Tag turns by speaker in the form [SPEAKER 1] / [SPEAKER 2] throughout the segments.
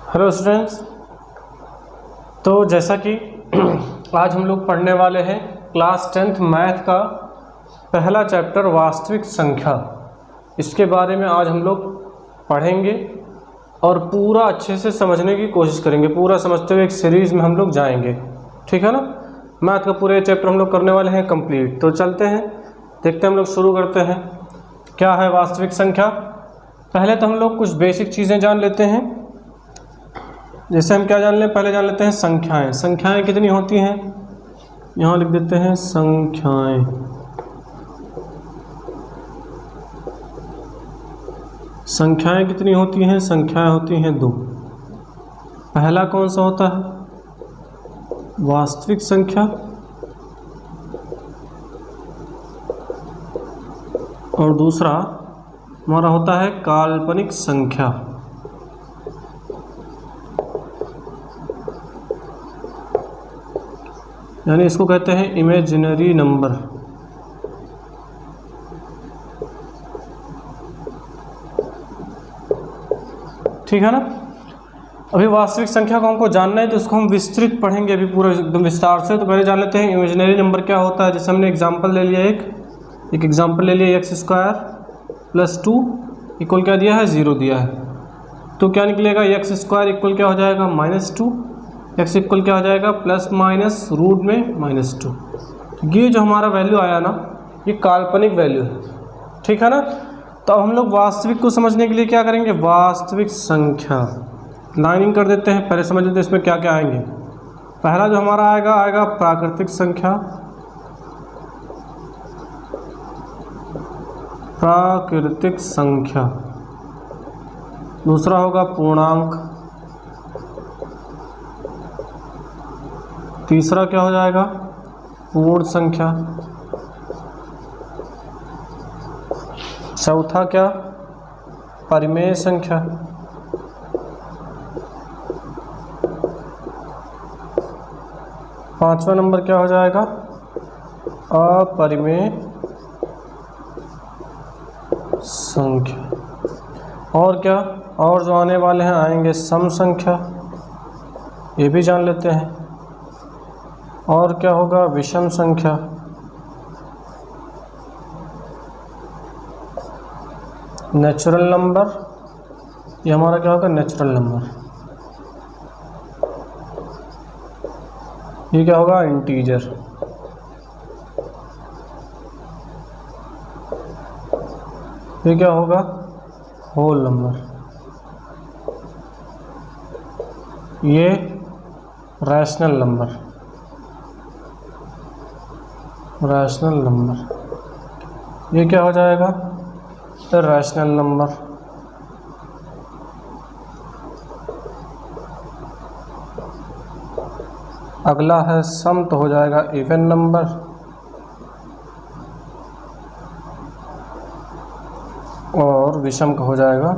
[SPEAKER 1] Hello students, तो जैसा कि आज हम लोग पढ़ने वाले हैं क्लास 10th मैथ का पहला चैप्टर वास्तविक संख्या। इसके बारे में आज हम लोग पढ़ेंगे और पूरा अच्छे से समझने की कोशिश करेंगे। पूरा समझते हुए एक सीरीज़ में हम लोग जाएंगे, ठीक है ना। मैथ का पूरे चैप्टर हम लोग करने वाले हैं कंप्लीट। तो चलते हैं, देखते हैं, हम लोग शुरू करते हैं। क्या है वास्तविक संख्या? पहले तो हम लोग कुछ बेसिक चीज़ें जान लेते हैं। जैसे हम क्या जान लें, पहले जान लेते हैं संख्याएं। संख्याएं कितनी होती हैं, यहाँ लिख देते हैं संख्याएं। संख्याएं कितनी होती हैं? संख्याएं होती हैं 2। पहला कौन सा होता है? वास्तविक संख्या, और दूसरा हमारा होता है काल्पनिक संख्या। यानी इसको कहते हैं इमेजिनरी नंबर। ठीक है ना। अभी वास्तविक संख्या को हमको जानना है, तो इसको हम विस्तृत पढ़ेंगे अभी पूरा एकदम विस्तार से। तो पहले जान लेते हैं इमेजिनरी नंबर क्या होता है। जैसे हमने एग्जांपल ले लिया, एक एग्जांपल ले लिया, x² + 2 इक्वल क्या दिया है? 0 दिया है। तो क्या निकलेगा? x² इक्वल क्या हो जाएगा? -2। x इक्वल क्या हो जाएगा? प्लस माइनस रूट में -2। ये जो हमारा वैल्यू आया ना, ये काल्पनिक वैल्यू है, ठीक है ना। तो अब हम लोग वास्तविक को समझने के लिए क्या करेंगे? वास्तविक संख्या लाइनिंग कर देते हैं। पहले समझ लेते हैं इसमें क्या क्या आएंगे। पहला जो हमारा आएगा प्राकृतिक संख्या। प्राकृतिक संख्या। दूसरा होगा पूर्णांक। तीसरा क्या हो जाएगा? पूर्ण संख्या। चौथा क्या? परिमेय संख्या। पांचवा नंबर क्या हो जाएगा? अपरिमेय संख्या। और क्या? और जो आने वाले हैं आएंगे सम संख्या, ये भी जान लेते हैं। और क्या होगा? विषम संख्या। नेचुरल नंबर, ये हमारा क्या होगा? Natural number. ये क्या होगा? इंटीजर। ये क्या होगा? Whole number. ये रैशनल नंबर। Rational number. ये क्या हो जाएगा? Irrational number. अगला है सम, तो हो जाएगा इवन नंबर। और विषम का हो जाएगा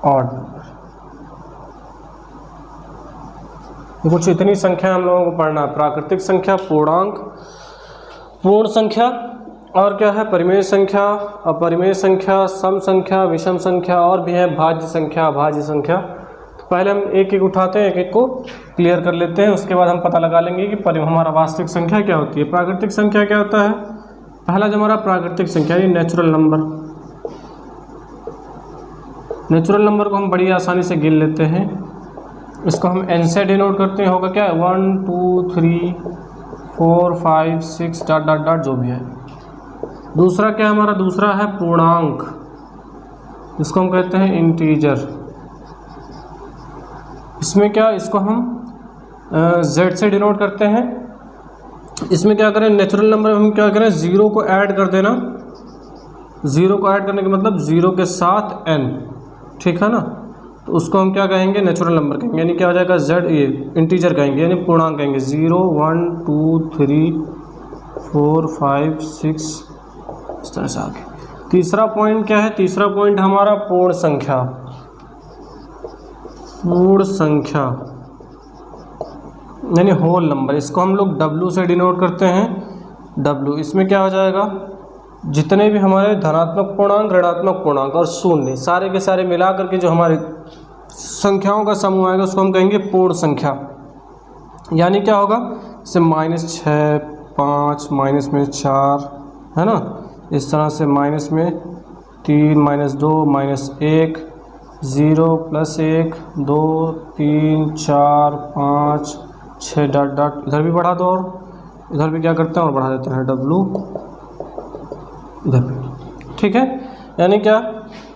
[SPEAKER 1] ऑड नंबर। ये कुछ इतनी संख्या हम लोगों को पढ़ना है। प्राकृतिक संख्या, पूर्णांक, पूर्ण संख्या, और क्या है? परिमेय संख्या, अपरिमेय संख्या, सम संख्या, विषम संख्या, और भी है भाज्य संख्या, अभाज्य संख्या। तो पहले हम एक एक उठाते हैं, एक एक को क्लियर कर लेते हैं। उसके बाद हम पता लगा लेंगे कि हमारा वास्तविक संख्या क्या होती है। प्राकृतिक संख्या क्या होता है? पहला जो हमारा प्राकृतिक संख्या है नेचुरल नंबर। नेचुरल नंबर को हम बड़ी आसानी से गिन लेते हैं। इसको हम n से डिनोट करते हैं। होगा क्या? 1 2 3 4 5 6 ... जो भी है। दूसरा क्या हमारा? दूसरा है पूर्णांक, इसको हम कहते हैं इंटीजर। इसमें क्या? इसको हम z से डिनोट करते हैं। इसमें क्या करें? नेचुरल नंबर में हम क्या करें? 0 को ऐड कर देना। 0 को ऐड करने का मतलब 0 के साथ n, ठीक है ना। तो उसको हम क्या कहेंगे? नेचुरल नंबर कहेंगे। यानी क्या हो जाएगा? z, ये इंटीजर कहेंगे, यानी पूर्णांक कहेंगे। 0 1 2 3 4 5 6 इस तरह से आगे। तीसरा पॉइंट क्या है? तीसरा पॉइंट हमारा पूर्ण संख्या। पूर्ण संख्या यानी होल नंबर। इसको हम लोग w से डिनोट करते हैं। w, इसमें क्या हो जाएगा? जितने भी हमारे धनात्मक पूर्णांक, ऋणात्मक पूर्णांक और शून्य सारे के सारे मिला करके जो हमारे संख्याओं का समूह आएगा उसको हम कहेंगे पूर्ण संख्या। यानी क्या होगा, जैसे -6, 5, -4 है ना, इस तरह से माइनस में 3, -2, -1, 0, +1, 2, 3, 4, 5, 6 डॉट डॉट, इधर भी बढ़ा दो और इधर भी क्या करते हैं और बढ़ा देते हैं W इधर भी। ठीक है, यानी क्या,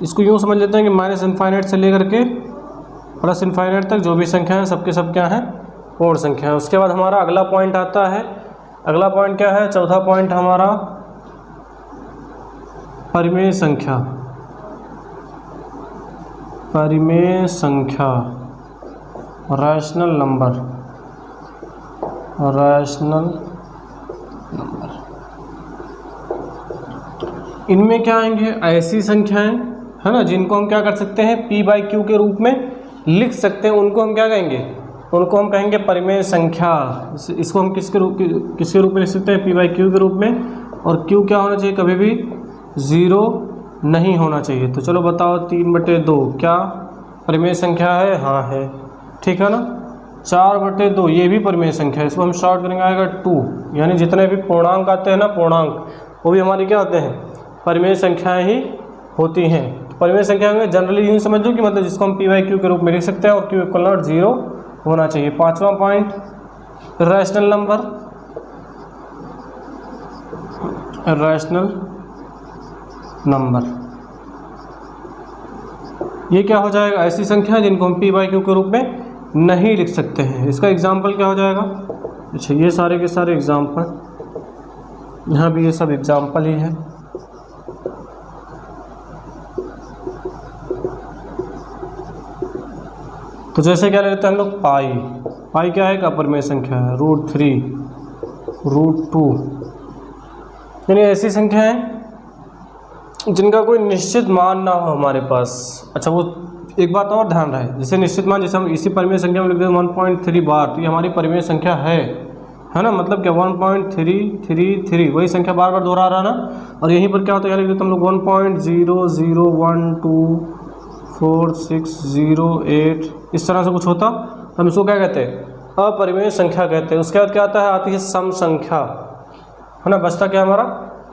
[SPEAKER 1] इसको यूँ समझ लेते हैं कि -∞ से लेकर के +∞ तक जो भी संख्या है सबके सब क्या हैं, पूर्ण संख्या है। उसके बाद हमारा अगला पॉइंट आता है। अगला पॉइंट क्या है, चौथा पॉइंट हमारा परिमेय संख्या। परिमेय संख्या, रैशनल नंबर, रैशनल नंबर। इनमें क्या आएंगे, ऐसी संख्याएं है ना जिनको हम क्या कर सकते हैं, P/Q के रूप में लिख सकते हैं, उनको हम क्या कहेंगे, उनको हम कहेंगे परिमेय संख्या। इसको हम किसके रूप में लिख सकते हैं, P/Q के रूप में। और Q क्या होना चाहिए, कभी भी 0 नहीं होना चाहिए। तो चलो बताओ, 3/2 क्या परिमेय संख्या है, हाँ है, ठीक है ना। 4/2 ये भी परिमेय संख्या है, इसको हम शॉर्ट करेंगे, आएगा 2। यानी जितने भी पूर्णांक आते हैं ना, पूर्णांक, वो भी हमारी क्या होते हैं, परिमेय संख्याएं ही होती हैं। तो परिमेय संख्या में जनरली यूँ समझ लो कि मतलब जिसको हम P/Q के रूप में लिख सकते हैं और Q = 0 होना चाहिए। पांचवा point, rational number, rational number. ये क्या हो जाएगा, ऐसी संख्या जिनको हम P/Q के रूप में नहीं लिख सकते हैं। इसका एग्जाम्पल क्या हो जाएगा, अच्छा ये सारे के सारे एग्जाम्पल, यहाँ भी ये सब एग्जाम्पल ही है। तो जैसे क्या लेते हैं हम लोग, पाई क्या है, अपरिमेय संख्या है, √3, √2। यानी ऐसी संख्याएं जिनका कोई निश्चित मान ना हो हमारे पास। अच्छा वो एक बात और ध्यान रहे, जैसे निश्चित मान, जैसे हम इसी परिमेय संख्या में लिख देते हैं 1.3 बार, तो ये हमारी परिमेय संख्या है ना, मतलब क्या 1.333 वही संख्या बार बार दोहरा रहा ना। और यहीं पर क्या होता है, लिख देते हम लोग 1.0012460 इस तरह से कुछ होता, तो हम इसको क्या कहते हैं, अपरिमेय संख्या कहते हैं। उसके बाद क्या आता है, आती है सम संख्या, है ना। बचता क्या हमारा,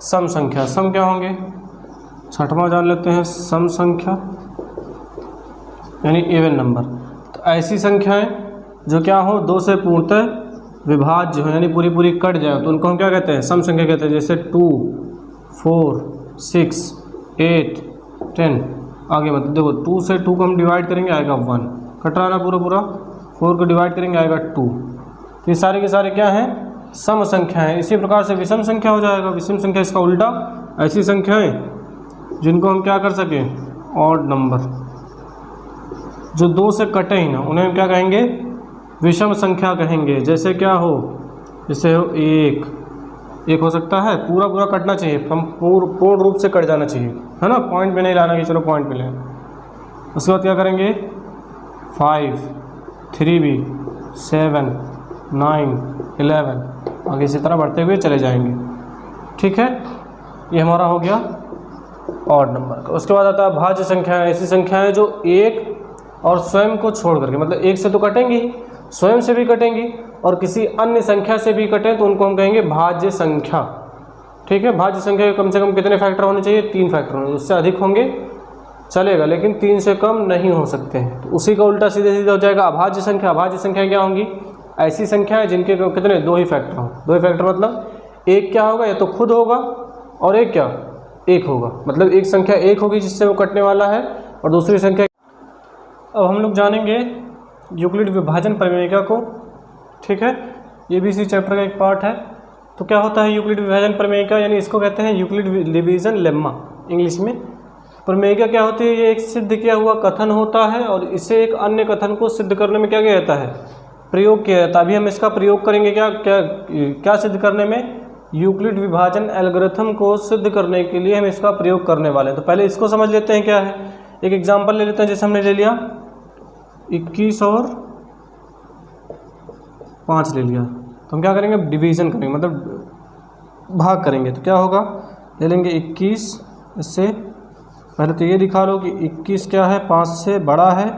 [SPEAKER 1] सम संख्या। सम क्या होंगे, छठवां जान लेते हैं, सम संख्या यानी इवन नंबर। तो ऐसी संख्याएं जो क्या हो, 2 से पूर्णतः विभाज्य हो, यानी पूरी पूरी कट जाए, तो उनको हम क्या कहते हैं, सम संख्या कहते हैं। जैसे 2, 4, 6, 8, 10 आगे, मतलब देखो 2 से 2 को हम डिवाइड करेंगे, आएगा 1, कट रहा है ना पूरा। 4 को डिवाइड करेंगे, आएगा 2। तो ये सारे के सारे क्या हैं, सम संख्या है। इसी प्रकार से विषम संख्या हो जाएगा। विषम संख्या इसका उल्टा, ऐसी संख्याएं जिनको हम क्या कर सकें, ऑड नंबर, जो 2 से कटे ही ना, उन्हें हम क्या कहेंगे, विषम संख्या कहेंगे। जैसे क्या हो, जैसे हो 1 हो सकता है, पूरा पूरा कटना चाहिए, हम पूर्ण रूप से कट जाना चाहिए, है ना, पॉइंट पे नहीं लाना कि चलो पॉइंट पे लें। उसके बाद क्या करेंगे, 5, 3 भी, 7, 9, 11 आगे इसी तरह बढ़ते हुए चले जाएंगे। ठीक है, ये हमारा हो गया ऑड नंबर का। उसके बाद आता है भाज्य संख्याएं। ऐसी संख्याएं जो 1 और स्वयं को छोड़ करके, मतलब 1 से तो कटेंगी, स्वयं से भी कटेंगी और किसी अन्य संख्या से भी कटें, तो उनको हम कहेंगे भाज्य संख्या। ठीक है, भाज्य संख्या के कम से कम कितने फैक्टर होने चाहिए, 3 फैक्टर होने, उससे अधिक होंगे चलेगा लेकिन 3 से कम नहीं हो सकते हैं। तो उसी का उल्टा सीधे सीधे हो जाएगा अभाज्य संख्या। अभाज्य संख्या क्या होंगी, ऐसी संख्याएं जिनके कितने 2 ही फैक्टर हों। 2 ही फैक्टर मतलब एक क्या होगा, या तो खुद होगा और एक क्या, एक होगा, मतलब एक संख्या 1 होगी जिससे वो कटने वाला है और दूसरी संख्या। अब हम लोग जानेंगे यूक्लिड विभाजन प्रमेयिका को। ठीक है, ये भी इसी चैप्टर का एक पार्ट है। तो क्या होता है यूक्लिड विभाजन प्रमेयिका, यानी इसको कहते हैं यूक्लिड डिवीजन लेम्मा इंग्लिश में। प्रमेयिका क्या होती है, ये एक सिद्ध किया हुआ कथन होता है और इसे एक अन्य कथन को सिद्ध करने में क्या किया जाता है, प्रयोग किया जाता है। अभी हम इसका प्रयोग करेंगे क्या सिद्ध करने में, यूक्लिड विभाजन एल्गोरिथम को सिद्ध करने के लिए हम इसका प्रयोग करने वाले हैं। तो पहले इसको समझ लेते हैं क्या है। एक एग्जांपल ले लेते हैं, जैसे हमने ले लिया 21 और 5 ले लिया, तो हम क्या करेंगे, डिवीज़न करेंगे, मतलब भाग करेंगे। तो क्या होगा, ले लेंगे 21, इससे पहले तो ये दिखा लो कि 21 क्या है, 5 से बड़ा है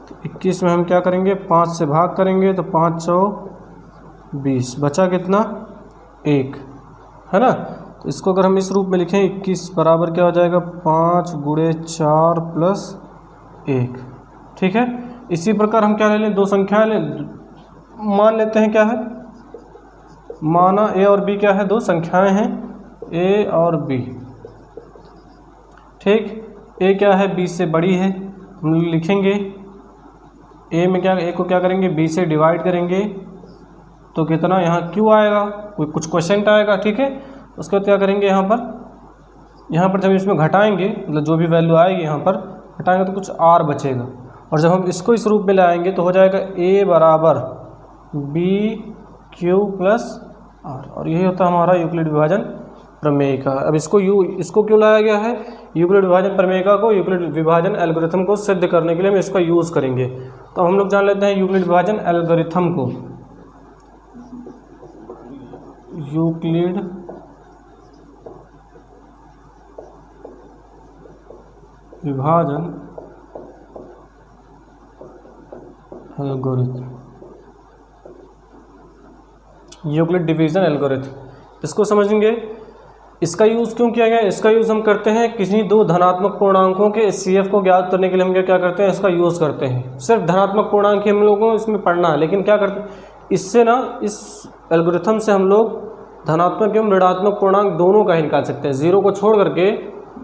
[SPEAKER 1] तो 21 में हम क्या करेंगे, 5 से भाग करेंगे तो 5 चौ 20, बचा कितना 1, है ना। तो इसको अगर हम इस रूप में लिखें 21 बराबर क्या हो जाएगा 5 गुणे 4 प्लस 1, ठीक है। इसी प्रकार हम क्या ले लें, दो संख्याएं मान लेते हैं, क्या है माना ए और बी क्या है, दो संख्याएं हैं ए और बी, ठीक। ए क्या है बी से बड़ी है, हम लिखेंगे ए में क्या, ए को क्या करेंगे बी से डिवाइड करेंगे तो कितना यहाँ क्यू आएगा, कोई कुछ क्वेश्चन आएगा, ठीक है। उसके बाद क्या करेंगे यहाँ पर जब इसमें घटाएंगे, मतलब जो भी वैल्यू आएगी यहाँ पर घटाएंगे तो कुछ आर बचेगा, और जब हम इसको इस रूप में लाएंगे तो हो जाएगा ए बराबर बी क्यू प्लस आर, और यही होता है हमारा यूक्लिड विभाजन प्रमेय का। अब इसको क्यों लाया गया है, यूक्लिड विभाजन प्रमेय का को यूक्लिड विभाजन एल्गोरिथम को सिद्ध करने के लिए हम इसका यूज़ करेंगे। तो हम लोग जान लेते हैं यूक्लिड विभाजन एल्गोरिथम को। यूक्लिड विभाजन एल्गोरिथम, यूक्लिड डिवीजन एल्गोरिथम, इसको समझेंगे। इसका यूज़ क्यों किया गया, इसका यूज़ हम करते हैं किसी दो धनात्मक पूर्णांकों के HCF को ज्ञात करने के लिए। हम क्या करते हैं, इसका यूज़ करते हैं। सिर्फ धनात्मक पूर्णांक ही हम लोगों को इसमें पढ़ना है, लेकिन क्या करते हैं इससे ना, इस एल्गोरिथम से हम लोग धनात्मक एवं ऋणात्मक पूर्णांक दोनों का ही निकाल सकते हैं। जीरो को छोड़ करके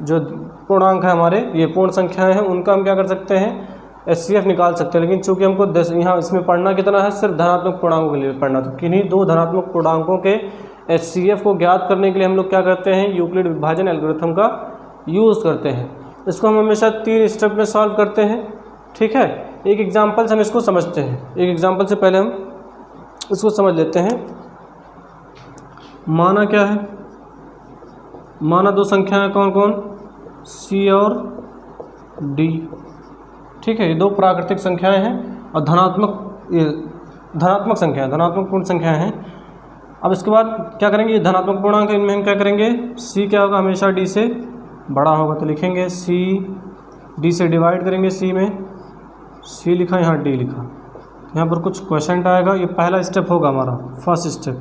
[SPEAKER 1] जो पूर्णांक है हमारे, ये पूर्ण संख्याएँ हैं, उनका हम क्या कर सकते हैं HCF निकाल सकते हैं। लेकिन चूंकि हमको यहाँ इसमें पढ़ना कितना है, सिर्फ धनात्मक पूर्णांकों के लिए पढ़ना, तो किन्हीं दो धनात्मक पूर्णांकों के HCF को ज्ञात करने के लिए हम लोग क्या करते हैं, यूक्लिड विभाजन एल्गोरिथम का यूज़ करते हैं। इसको हम हमेशा 3 स्टेप में सॉल्व करते हैं, ठीक है। एक एग्जाम्पल से हम इसको समझते हैं, एक एग्जाम्पल से पहले हम इसको समझ लेते हैं। माना क्या है, माना दो संख्याएं कौन कौन, C और D, ठीक है। ये दो प्राकृतिक संख्याएं हैं और धनात्मक संख्याएं, धनात्मक पूर्ण संख्याएं हैं। अब इसके बाद क्या करेंगे, ये धनात्मक पूर्णांक है, इनमें हम क्या करेंगे, C क्या होगा हमेशा D से बड़ा होगा, तो लिखेंगे C, D से डिवाइड करेंगे, C में C लिखा, यहाँ D लिखा। यहाँ पर कुछ क्वेश्चन आएगा, ये पहला स्टेप होगा हमारा, फर्स्ट स्टेप,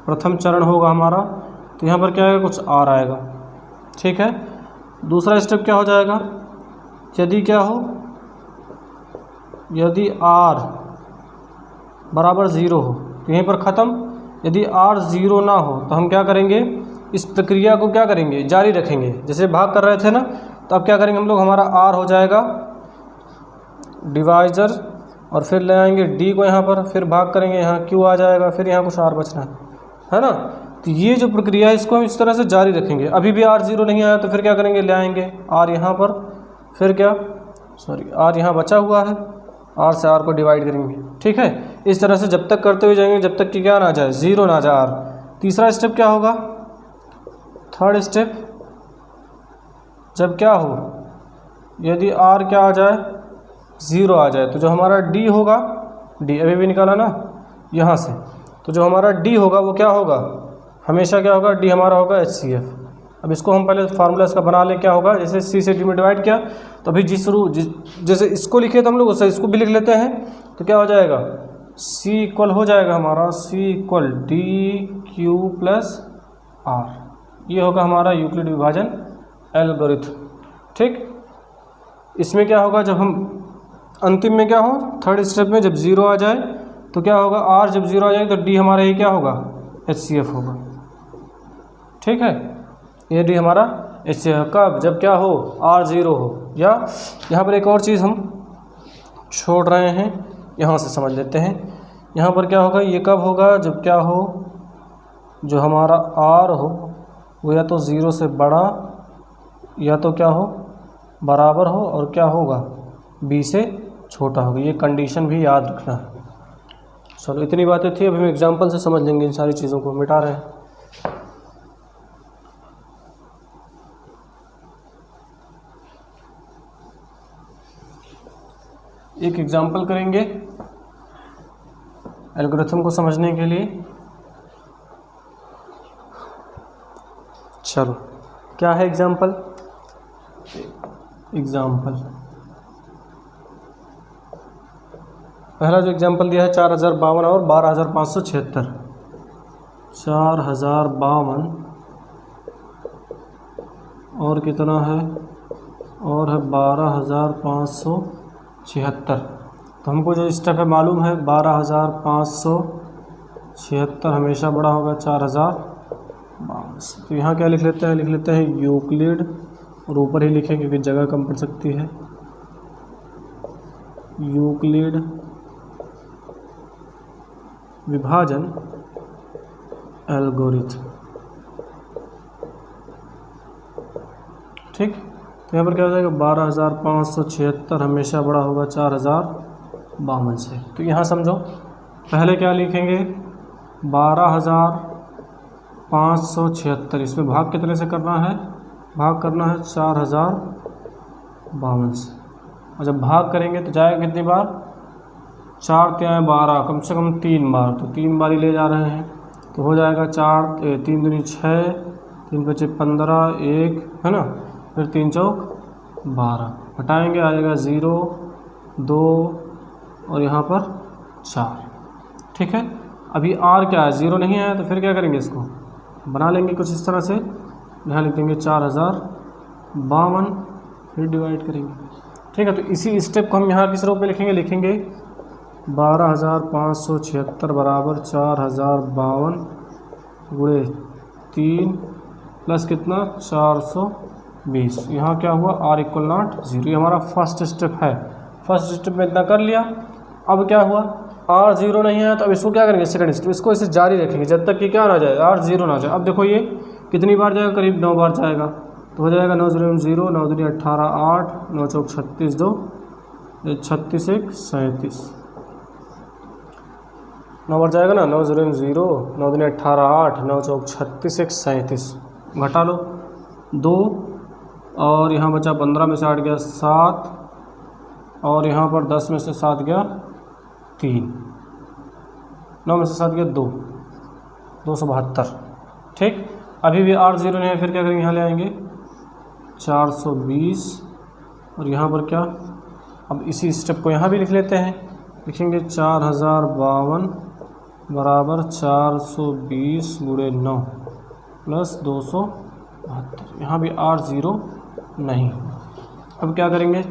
[SPEAKER 1] प्रथम चरण होगा हमारा। तो यहाँ पर क्या आएगा, कुछ R आएगा, ठीक है। दूसरा स्टेप क्या हो जाएगा, यदि क्या हो, यदि R बराबर 0 हो तो यहीं पर ख़त्म। यदि R 0 ना हो तो हम क्या करेंगे, इस प्रक्रिया को क्या करेंगे, जारी रखेंगे। जैसे भाग कर रहे थे ना, तो अब क्या करेंगे हम लोग, हमारा R हो जाएगा डिवाइजर, और फिर ले आएंगे D को यहाँ पर, फिर भाग करेंगे, यहाँ Q आ जाएगा, फिर यहाँ कुछ R बचना है ना। तो ये जो प्रक्रिया है इसको हम इस तरह से जारी रखेंगे। अभी भी R 0 नहीं आया तो फिर क्या करेंगे, ले आएंगे R यहाँ पर, फिर क्या, सॉरी R यहाँ बचा हुआ है, R से R को डिवाइड करेंगे, ठीक है। इस तरह से जब तक करते हुए जाएंगे जब तक कि क्या ना जाए, 0 ना जाए R। तीसरा स्टेप क्या होगा, थर्ड स्टेप, जब क्या हो, यदि R क्या आ जाए, 0 आ जाए, तो जो हमारा D होगा, D अभी भी निकाला ना यहाँ से, तो जो हमारा D होगा वो क्या होगा, हमेशा क्या होगा, D हमारा होगा HCF। अब इसको हम पहले फार्मूला इसका बना ले, क्या होगा, जैसे C से D में डिवाइड किया तो अभी जैसे इसको लिखे तो हम लोग उससे इसको भी लिख लेते हैं, तो क्या हो जाएगा, C इक्वल हो जाएगा हमारा, C equal DQ plus R। ये होगा हमारा यूक्लिड विभाजन एल्गोरिथम, ठीक। इसमें क्या होगा, जब हम अंतिम में क्या हो, थर्ड स्टेप में जब 0 आ जाए तो क्या होगा, R जब 0 आ जाए तो D हमारा ये क्या होगा, HCF होगा, ठीक है। ये D हमारा HCF कब, जब क्या हो, R 0 हो। या यहाँ पर एक और चीज़ हम छोड़ रहे हैं, यहाँ से समझ लेते हैं। यहाँ पर क्या होगा, ये कब होगा, जब क्या हो, जो हमारा R हो वो या तो 0 से बड़ा या तो क्या हो, बराबर हो, और क्या होगा, B से छोटा होगा। ये कंडीशन भी याद रखना है। चलो इतनी बातें थी, अभी हम एग्जाम्पल से समझ लेंगे इन सारी चीज़ों को। मिटा रहे हैं, एक एग्जाम्पल करेंगे एल्गोरिथम को समझने के लिए। चलो क्या है एग्जाम्पल, पहला जो एग्जांपल दिया है 4052 और 12576, 4052 और कितना है, और है 12576। तो हमको जो स्टेप है मालूम है 12576 हमेशा बड़ा होगा 4052 से। तो यहाँ क्या लिख लेते हैं यूक्लिड, और ऊपर ही लिखें क्योंकि जगह कम पड़ सकती है, यूक्लिड विभाजन एल्गोरिथम। ठीक, तो यहाँ पर क्या हो जाएगा 12576 हमेशा बड़ा होगा 4052 से। तो यहाँ समझो पहले क्या लिखेंगे 12576, इसमें भाग कितने से करना है, भाग करना है 4052 से। और जब भाग करेंगे तो जाएगा कितनी बार, 4 × 12, कम से कम 3 बार, तो 3 बार ही ले जा रहे हैं। तो हो जाएगा 3 दूनी 6, 3 बचे 15, 1 है ना, फिर 3 चौक 12, हटाएंगे आ जाएगा 0, 2 और यहाँ पर 4। ठीक है, अभी r क्या है, 0 नहीं आया, तो फिर क्या करेंगे, इसको बना लेंगे कुछ इस तरह से। यहाँ लिख देंगे 4052, फिर डिवाइड करेंगे। ठीक है, तो इसी स्टेप को हम यहाँ किस रूप में लिखेंगे 12576 बराबर 4052 गुणे 3 प्लस कितना 420। यहाँ क्या हुआ r = 0। ये हमारा फर्स्ट स्टेप है। फर्स्ट स्टेप में इतना कर लिया। अब क्या हुआ, r 0 नहीं है, तो अब इसको क्या करेंगे सेकंड स्टेप, इसको इसे जारी रखेंगे जब तक कि क्या ना जाए, r 0 ना जाए। अब देखो ये कितनी बार जाएगा, करीब 9 बार जाएगा। तो हो जाएगा 9 0 0, 9 दूनी 18, 8, 9 चौक 36, 2 36 1 37, 9 बार जाएगा ना, 9 0 0, 9 दूनी 18, 8, 9 चौक 36 1 37, घटा लो 2, और यहाँ बचा 15 में से 8 गया 7, और यहाँ पर 10 में से 7 गया 3, 9 में से 7 गया 2, 272। ठीक, अभी भी r 0 नहीं है, फिर क्या करेंगे, यहाँ ले आएंगे 420, और यहाँ पर क्या, अब इसी स्टेप को यहाँ भी लिख लेते हैं। लिखेंगे 4052 बराबर 420 गुणे 9 प्लस 272। यहाँ भी r 0 नहीं। अब क्या करेंगे,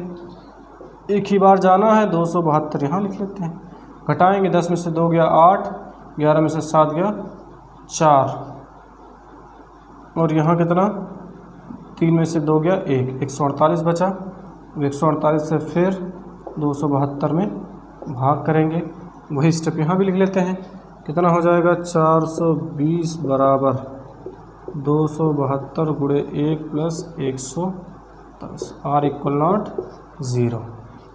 [SPEAKER 1] एक ही बार जाना है, 272 यहाँ लिख लेते हैं। घटाएंगे 10 में से 2 गया 8, 11 में से 7 गया 4, और यहाँ कितना 3 में से 2 गया 1, 148 बचा। 148 से फिर 272 में भाग करेंगे। वही स्टेप यहाँ भी लिख लेते हैं। कितना हो जाएगा 420 बराबर 272 गुणे 1 प्लस 110, r = 0।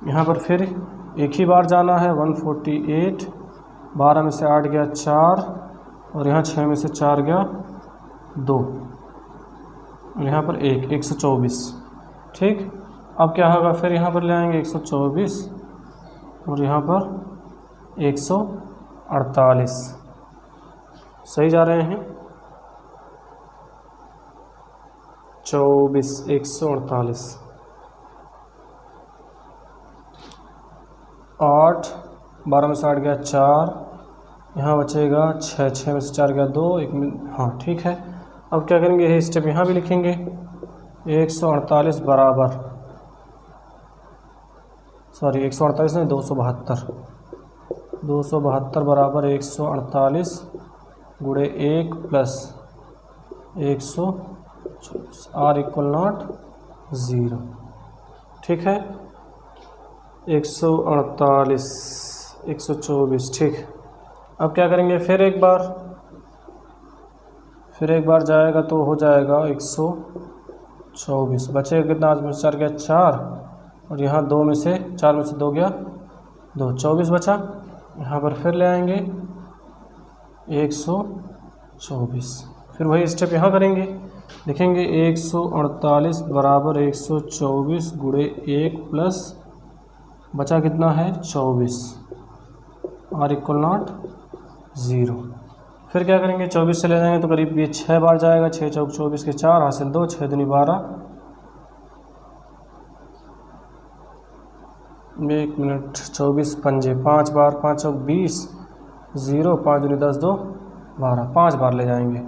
[SPEAKER 1] यहाँ पर फिर एक ही बार जाना है 148, 12 में से 8 गया 4, और यहाँ 6 में से 4 गया 2, और यहाँ पर 1, 124। ठीक, अब क्या होगा, फिर यहाँ पर ले आएंगे 124, और यहाँ पर 148। सही जा रहे हैं, 24 148, 8, 12 में से 8 गया 4, यहाँ बचेगा 6, 6 में से 4 गया 2, 1 में, हाँ ठीक है। अब क्या करेंगे, यही स्टेप यहाँ भी लिखेंगे 148 बराबर, सॉरी 148 नहीं 272, 272 बराबर 148 गुणे 1 प्लस 124, r = 0। ठीक है, 148 124। ठीक, अब क्या करेंगे, फिर एक बार जाएगा तो हो जाएगा 124। बचेगा कितना, आज में से 4 गया 4, और यहाँ 4 में से 2 गया 2, 24 बचा। यहाँ पर फिर ले आएंगे 124, फिर वही स्टेप यहाँ करेंगे। लिखेंगे 148 बराबर 124 गुणे 1 प्लस बचा कितना है 24, r = 0। फिर क्या करेंगे, 24 से ले जाएंगे तो करीब ये 6 बार जाएगा, 6 चौक 24 के 4, हासिल 2, 6 दूनी 12, 1 मिनट 24 पंजे 5 बार 5 और 20 0 5 दूनी 10 2 12 5 बार ले जाएंगे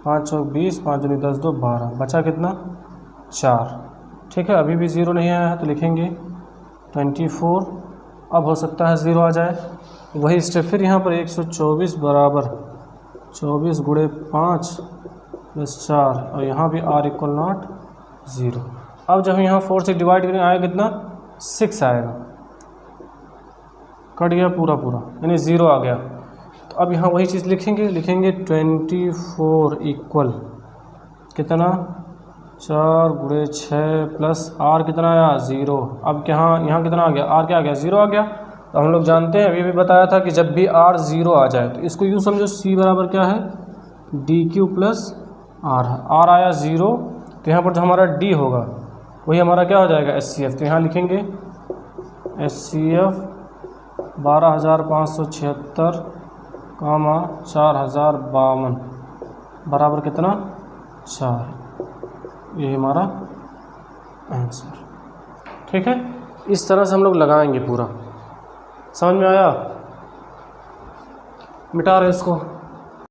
[SPEAKER 1] 5 और 20 5 दूनी 10 2 12 बचा कितना 4। ठीक है, अभी भी 0 नहीं आया है तो लिखेंगे 24। अब हो सकता है 0 आ जाए, वही स्टेप फिर यहाँ पर 124 बराबर 24 गुणे 5 प्लस 4 और यहाँ भी r इक्वल नॉट 0। अब जब यहाँ 4 से डिवाइड करेंगे आएगा कितना 6 आएगा, कट गया पूरा यानी 0 आ गया। तो अब यहाँ वही चीज़ लिखेंगे 24 इक्वल कितना 4 गुणे 6 प्लस r कितना आया 0। अब यहाँ कितना आ गया r क्या आ गया 0 आ गया। तो हम लोग जानते हैं अभी भी बताया था कि जब भी r 0 आ जाए तो इसको यूँ समझो c बराबर क्या है dq प्लस r आया 0। तो यहाँ पर जो हमारा d होगा वही हमारा क्या हो जाएगा SCF। तो यहाँ लिखेंगे SCF 12,576 कामा 4,052 बराबर कितना 4। यही हमारा आंसर। ठीक है, इस तरह से हम लोग लगाएंगे पूरा। समझ में आया? मिटा रहे इसको।